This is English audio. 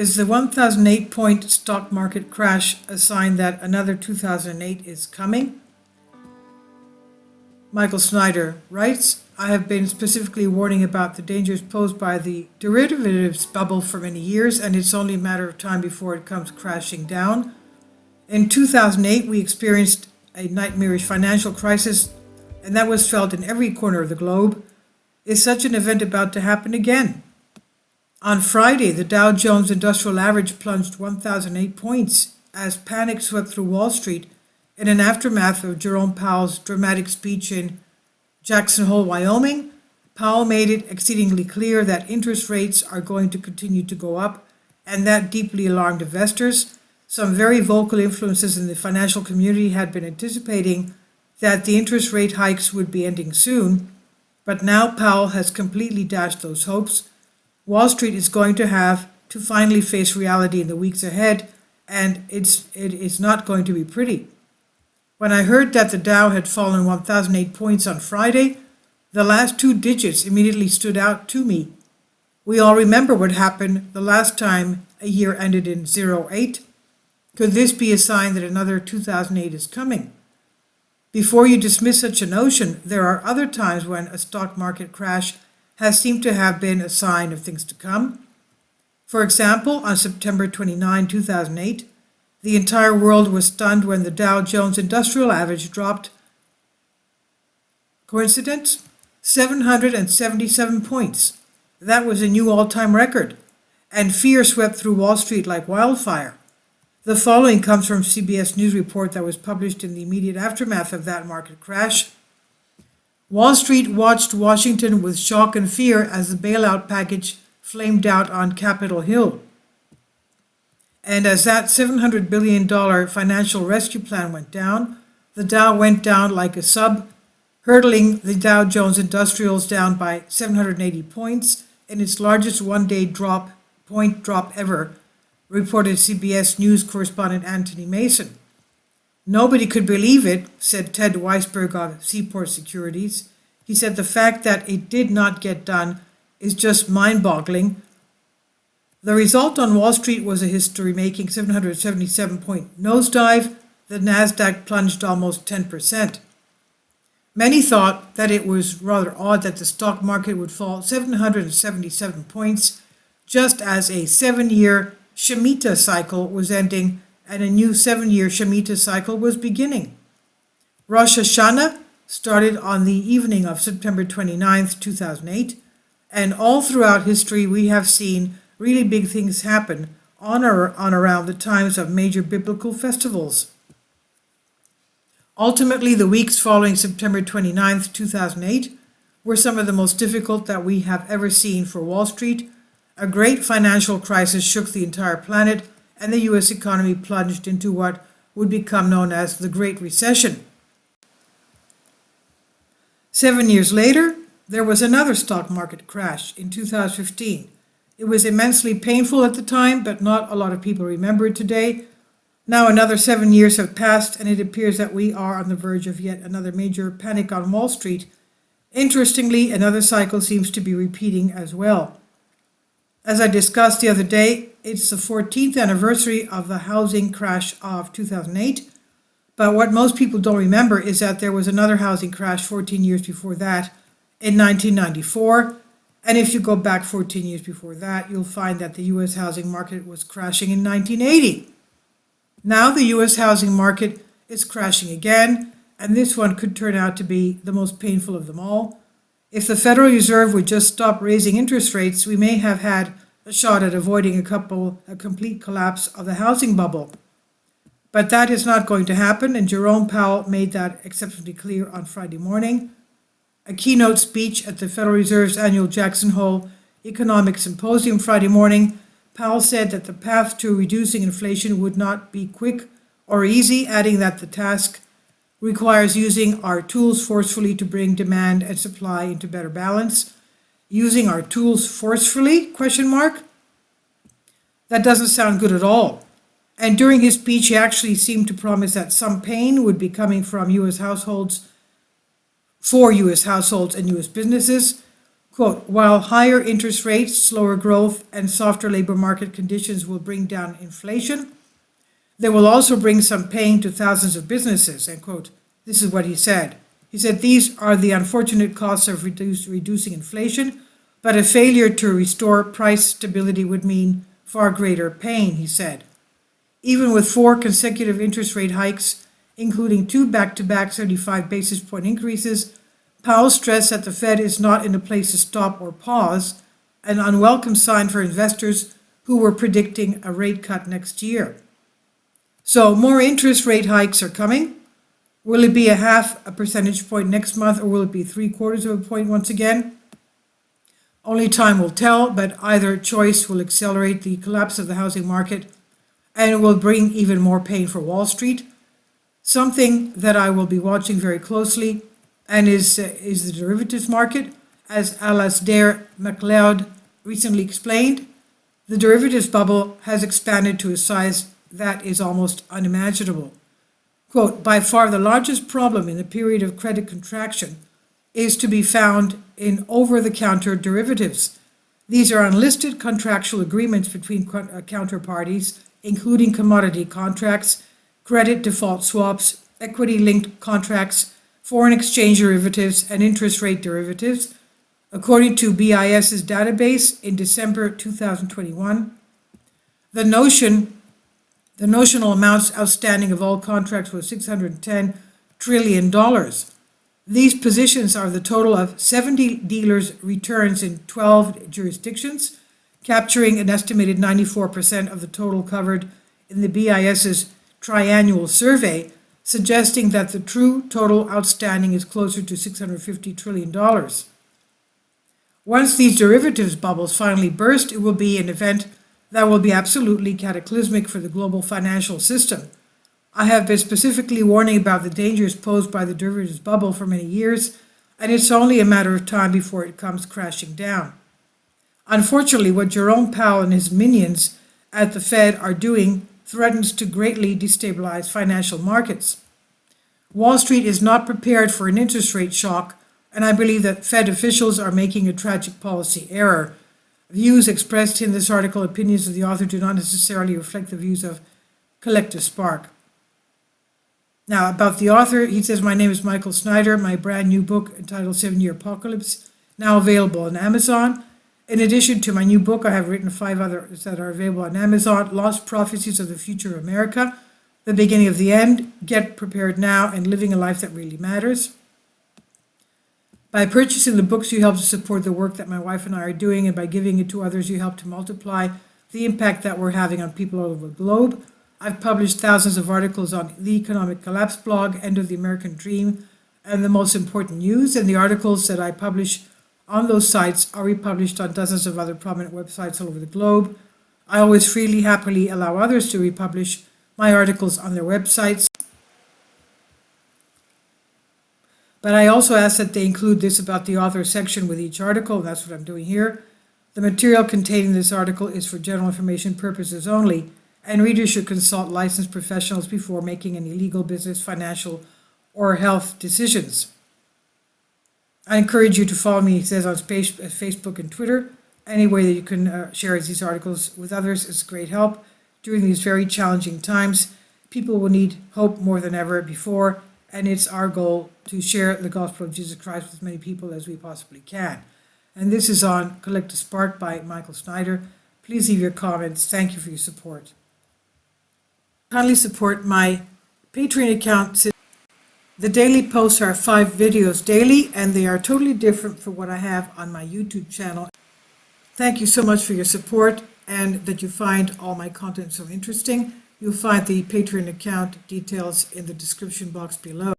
Is the 1008-point stock market crash a sign that another 2008 is coming? Michael Snyder writes, I have been specifically warning about the dangers posed by the derivatives bubble for many years, and it's only a matter of time before it comes crashing down. In 2008, we experienced a nightmarish financial crisis, and that was felt in every corner of the globe. Is such an event about to happen again? On Friday, the Dow Jones Industrial Average plunged 1,008 points as panic swept through Wall Street in an aftermath of Jerome Powell's dramatic speech in Jackson Hole, Wyoming. Powell made it exceedingly clear that interest rates are going to continue to go up, and that deeply alarmed investors. Some very vocal influences in the financial community had been anticipating that the interest rate hikes would be ending soon, but now Powell has completely dashed those hopes. Wall Street is going to have to finally face reality in the weeks ahead, and it is not going to be pretty. When I heard that the Dow had fallen 1,008 points on Friday, the last two digits immediately stood out to me. We all remember what happened the last time a year ended in 08. Could this be a sign that another 2008 is coming? Before you dismiss such a notion, there are other times when a stock market crash has seemed to have been a sign of things to come. For example, on September 29, 2008, the entire world was stunned when the Dow Jones Industrial Average dropped, coincidence? 777 points. That was a new all-time record, and fear swept through Wall Street like wildfire. The following comes from CBS News report that was published in the immediate aftermath of that market crash. Wall Street watched Washington with shock and fear as the bailout package flamed out on Capitol Hill. And as that $700 billion financial rescue plan went down, the Dow went down like a sub, hurtling the Dow Jones Industrials down by 780 points in its largest one-day drop ever, reported CBS News correspondent Anthony Mason. Nobody could believe it, said Ted Weisberg of Seaport Securities. He said the fact that it did not get done is just mind-boggling. The result on Wall Street was a history-making 777-point nosedive. The Nasdaq plunged almost 10%. Many thought that it was rather odd that the stock market would fall 777 points just as a 7-year Shemitah cycle was ending and a new 7-year Shemitah cycle was beginning. Rosh Hashanah started on the evening of September 29, 2008, and all throughout history we have seen really big things happen on around the times of major biblical festivals. Ultimately, the weeks following September 29, 2008 were some of the most difficult that we have ever seen for Wall Street. A great financial crisis shook the entire planet, and the U.S. economy plunged into what would become known as the Great Recession. 7 years later, there was another stock market crash in 2015. It was immensely painful at the time, but not a lot of people remember it today. Now another 7 years have passed, and it appears that we are on the verge of yet another major panic on Wall Street. Interestingly, another cycle seems to be repeating as well. As I discussed the other day, it's the 14th anniversary of the housing crash of 2008, but what most people don't remember is that there was another housing crash 14 years before that in 1994, and if you go back 14 years before that, you'll find that the U.S. housing market was crashing in 1980. Now the U.S. housing market is crashing again, and this one could turn out to be the most painful of them all. If the Federal Reserve would just stop raising interest rates, we may have had a shot at avoiding a complete collapse of the housing bubble. But that is not going to happen, and Jerome Powell made that exceptionally clear on Friday morning. A keynote speech at the Federal Reserve's annual Jackson Hole Economic Symposium Friday morning, Powell said that the path to reducing inflation would not be quick or easy, adding that the task requires using our tools forcefully to bring demand and supply into better balance. Using our tools forcefully? ? That doesn't sound good at all. And during his speech, he actually seemed to promise that some pain would be coming from U.S. households, for U.S. households and U.S. businesses. Quote, while higher interest rates, slower growth, and softer labor market conditions will bring down inflation, they will also bring some pain to thousands of businesses, end quote. This is what he said. He said, these are the unfortunate costs of reducing inflation, but a failure to restore price stability would mean far greater pain, he said. Even with 4 consecutive interest rate hikes, including 2 back-to-back 75 basis point increases, Powell stressed that the Fed is not in a place to stop or pause, an unwelcome sign for investors who were predicting a rate cut next year. So more interest rate hikes are coming. Will it be a 0.5 percentage point next month, or will it be 0.75 of a point once again? Only time will tell, but either choice will accelerate the collapse of the housing market and will bring even more pain for Wall Street. Something that I will be watching very closely and is the derivatives market. As Alasdair MacLeod recently explained, the derivatives bubble has expanded to a size that is almost unimaginable. Quote, by far the largest problem in the period of credit contraction is to be found in over-the-counter derivatives. These are unlisted contractual agreements between counterparties, including commodity contracts, credit default swaps, equity-linked contracts, foreign exchange derivatives, and interest rate derivatives. According to BIS's database in December 2021, the notional amounts outstanding of all contracts was $610 trillion. These positions are the total of 70 dealers' returns in 12 jurisdictions, capturing an estimated 94% of the total covered in the BIS's triannual survey, suggesting that the true total outstanding is closer to $650 trillion. Once these derivatives bubbles finally burst, it will be an event that will be absolutely cataclysmic for the global financial system. I have been specifically warning about the dangers posed by the derivatives bubble for many years, and it's only a matter of time before it comes crashing down. Unfortunately, what Jerome Powell and his minions at the Fed are doing threatens to greatly destabilize financial markets. Wall Street is not prepared for an interest rate shock, and I believe that Fed officials are making a tragic policy error. Views expressed in this article, opinions of the author, do not necessarily reflect the views of Collective Spark. Now, about the author, he says, my name is Michael Snyder. My brand new book entitled 7-Year Apocalypse, now available on Amazon. In addition to my new book, I have written 5 others that are available on Amazon: Lost Prophecies of the Future of America, The Beginning of the End, Get Prepared Now, and Living a Life That Really Matters. By purchasing the books, you help to support the work that my wife and I are doing, and by giving it to others, you help to multiply the impact that we're having on people all over the globe. I've published thousands of articles on the Economic Collapse blog, End of the American Dream, and The Most Important News, and the articles that I publish on those sites are republished on dozens of other prominent websites all over the globe. I always freely, happily allow others to republish my articles on their websites. But I also ask that they include this about the author section with each article, and that's what I'm doing here. The material contained in this article is for general information purposes only, and readers should consult licensed professionals before making any legal, business, financial, or health decisions. I encourage you to follow me, he says, on Facebook and Twitter. Any way that you can share these articles with others is great help. During these very challenging times, people will need hope more than ever before, and it's our goal to share the gospel of Jesus Christ with as many people as we possibly can. And this is on Collective Spark by Michael Snyder. Please leave your comments. Thank you for your support. Kindly support my Patreon account. The daily posts are 5 videos daily, and they are totally different from what I have on my YouTube channel. Thank you so much for your support, and that you find all my content so interesting. You'll find the Patreon account details in the description box below.